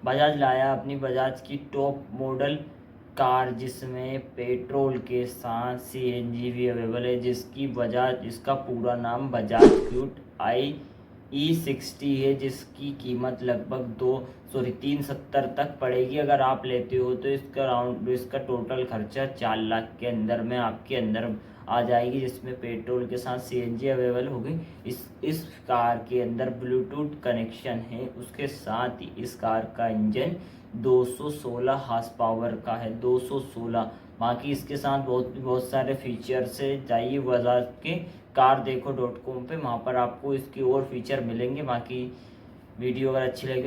बजाज लाया अपनी बजाज की टॉप मॉडल कार जिसमें पेट्रोल के साथ सीएनजी भी अवेलेबल है, जिसकी बजाज, इसका पूरा नाम बजाज क्यूट E60 है, जिसकी कीमत लगभग 370 तक पड़ेगी। अगर आप लेते हो तो इसका टोटल खर्चा 4 लाख के अंदर में आपके अंदर आ जाएगी, जिसमें पेट्रोल के साथ सीएनजी अवेलेबल होगी। इस कार के अंदर ब्लूटूथ कनेक्शन है, उसके साथ ही इस कार का इंजन 216 हार्स पावर का है, 216। बाकी इसके साथ बहुत सारे फीचर्स है। जाइए बजाज के car देखो.com पे, वहाँ पर आपको इसके और फीचर मिलेंगे। बाकी वीडियो अगर अच्छी लगी